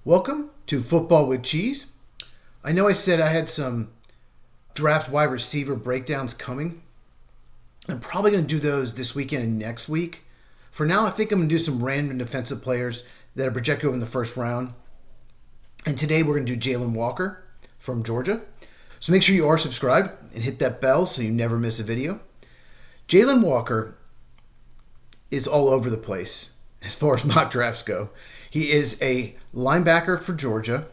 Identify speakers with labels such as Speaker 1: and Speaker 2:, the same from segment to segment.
Speaker 1: Welcome to Football with Cheese. I know I said I had some draft wide receiver breakdowns coming. I'm probably going to do those this weekend and next week. For now, I think I'm going to do some random defensive players that are projected in the first round. And today we're going to do Jalon Walker from Georgia. So make sure you are subscribed and hit that bell so you never miss a video. Jalon Walker is all over the place as far as mock drafts go. He is a linebacker for Georgia.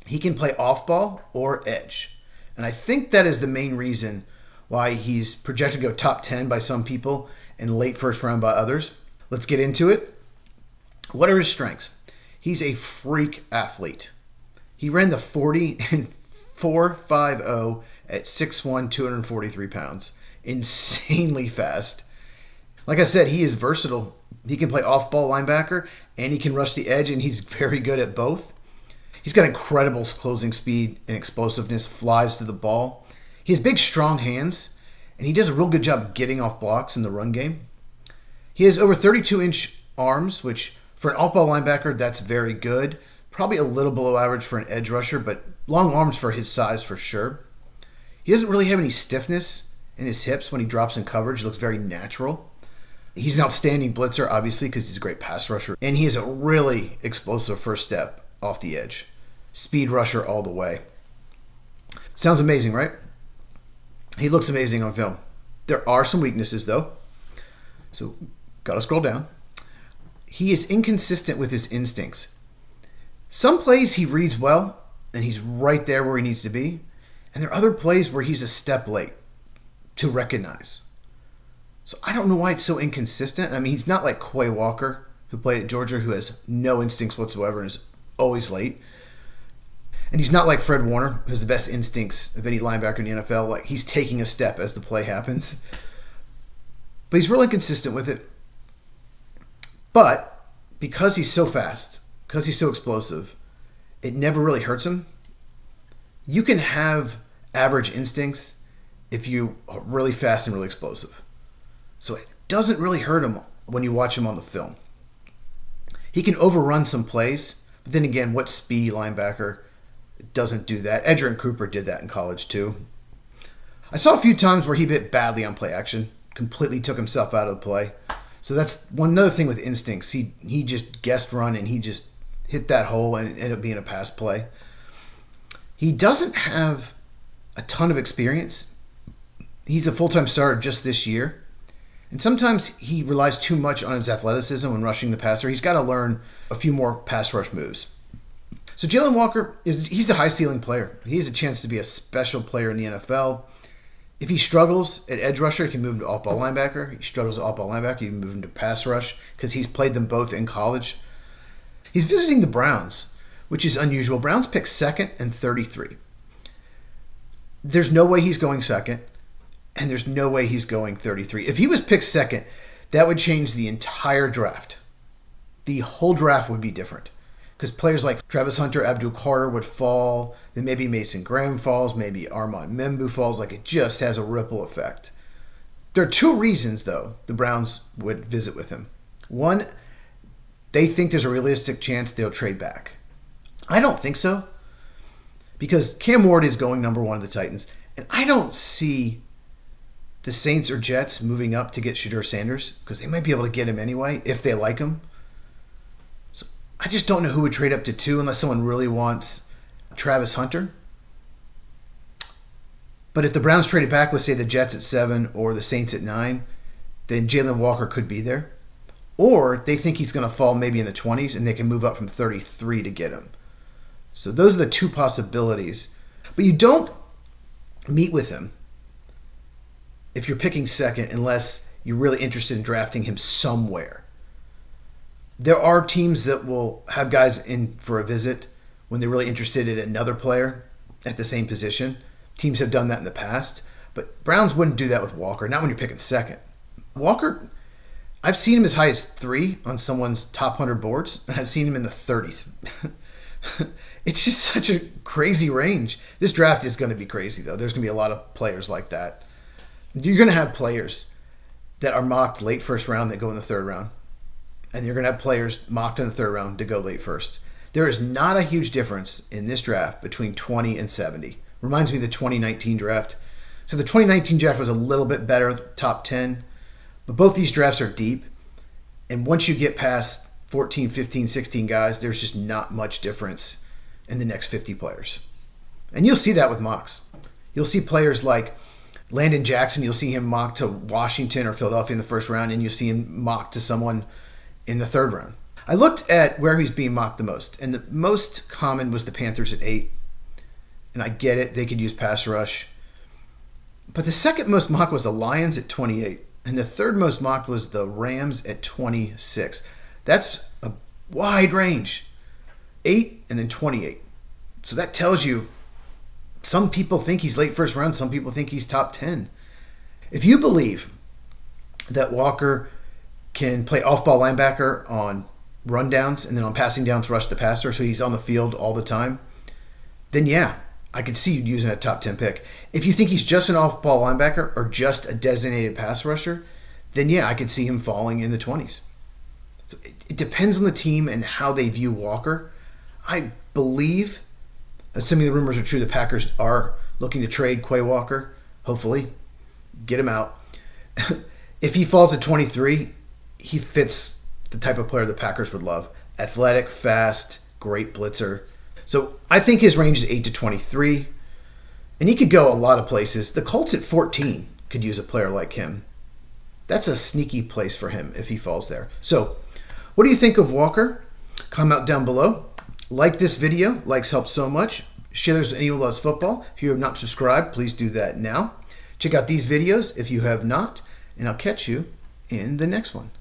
Speaker 1: He can play off-ball or edge. And I think that is the main reason why he's projected to go top 10 by some people and late first round by others. Let's get into it. What are his strengths? He's a freak athlete. He ran the 40 and 4.50 at 6'1", 243 pounds. Insanely fast. Like I said, he is versatile. He can play off-ball linebacker, and he can rush the edge, and he's very good at both. He's got incredible closing speed and explosiveness, flies to the ball. He has big, strong hands, and he does a real good job getting off blocks in the run game. He has over 32-inch arms, which for an off-ball linebacker, that's very good. Probably a little below average for an edge rusher, but long arms for his size for sure. He doesn't really have any stiffness in his hips when he drops in coverage. He looks very natural. He's an outstanding blitzer, obviously, because he's a great pass rusher. And he has a really explosive first step off the edge. Speed rusher all the way. Sounds amazing, right? He looks amazing on film. There are some weaknesses, though. So, gotta scroll down. He is inconsistent with his instincts. Some plays he reads well, and he's right there where he needs to be. And there are other plays where he's a step late to recognize. So I don't know why it's so inconsistent. I mean, he's not like Quay Walker, who played at Georgia, who has no instincts whatsoever and is always late. And he's not like Fred Warner, who has the best instincts of any linebacker in the NFL. Like, he's taking a step as the play happens. But he's really consistent with it. But because he's so fast, because he's so explosive, it never really hurts him. You can have average instincts if you are really fast and really explosive. So it doesn't really hurt him when you watch him on the film. He can overrun some plays, but then again, what speedy linebacker doesn't do that? Edgerrin Cooper did that in college too. I saw a few times where he bit badly on play action, completely took himself out of the play. So that's another thing with instincts. He just guessed run and he just hit that hole and it ended up being a pass play. He doesn't have a ton of experience. He's a full-time starter just this year. And sometimes he relies too much on his athleticism when rushing the passer. He's got to learn a few more pass rush moves. So Jalon Walker, he's a high-ceiling player. He has a chance to be a special player in the NFL. If he struggles at edge rusher, he can move him to off-ball linebacker. If he struggles at off-ball linebacker, you can move him to pass rush because he's played them both in college. He's visiting the Browns, which is unusual. Browns pick second and 33. There's no way he's going second. And there's no way he's going 33. If he was picked second, that would change the entire draft. The whole draft would be different. Because players like Travis Hunter, Abdul Carter would fall. Then maybe Mason Graham falls. Maybe Armand Membu falls. Like, it just has a ripple effect. There are two reasons, though, the Browns would visit with him. One, they think there's a realistic chance they'll trade back. I don't think so. Because Cam Ward is going number one of the Titans. And I don't see the Saints or Jets moving up to get Shedeur Sanders because they might be able to get him anyway if they like him. So I just don't know who would trade up to 2 unless someone really wants Travis Hunter. But if the Browns traded back with, say, the Jets at 7 or the Saints at 9, then Jalon Walker could be there. Or they think he's going to fall maybe in the 20s and they can move up from 33 to get him. So those are the two possibilities. But you don't meet with him if you're picking second unless you're really interested in drafting him somewhere. There are teams that will have guys in for a visit when they're really interested in another player at the same position. Teams have done that in the past, but Browns wouldn't do that with Walker, not when you're picking second. Walker, I've seen him as high as 3 on someone's top 100 boards, and I've seen him in the 30s. It's just such a crazy range. This draft is going to be crazy, though. There's going to be a lot of players like that. You're going to have players that are mocked late first round that go in the third round. And you're going to have players mocked in the third round to go late first. There is not a huge difference in this draft between 20 and 70. Reminds me of the 2019 draft. So the 2019 draft was a little bit better, top 10. But both these drafts are deep. And once you get past 14, 15, 16 guys, there's just not much difference in the next 50 players. And you'll see that with mocks. You'll see players like Landon Jackson, you'll see him mocked to Washington or Philadelphia in the first round, and you'll see him mocked to someone in the third round. I looked at where he's being mocked the most, and the most common was the Panthers at 8. And I get it, they could use pass rush. But the second most mocked was the Lions at 28. And the third most mocked was the Rams at 26. That's a wide range. 8 and then 28. So that tells you some people think he's late first round. Some people think he's top 10. If you believe that Walker can play off-ball linebacker on rundowns and then on passing downs rush the passer, so he's on the field all the time, then yeah, I could see you using a top 10 pick. If you think he's just an off-ball linebacker or just a designated pass rusher, then yeah, I could see him falling in the 20s. So it depends on the team and how they view Walker. I believe, assuming the rumors are true, the Packers are looking to trade Quay Walker. Hopefully, get him out. If he falls at 23, he fits the type of player the Packers would love. Athletic, fast, great blitzer. So I think his range is 8 to 23. And he could go a lot of places. The Colts at 14 could use a player like him. That's a sneaky place for him if he falls there. So what do you think of Walker? Comment down below. Like this video. Likes help so much. Share this with anyone who loves football. If you have not subscribed, please do that now. Check out these videos if you have not. And I'll catch you in the next one.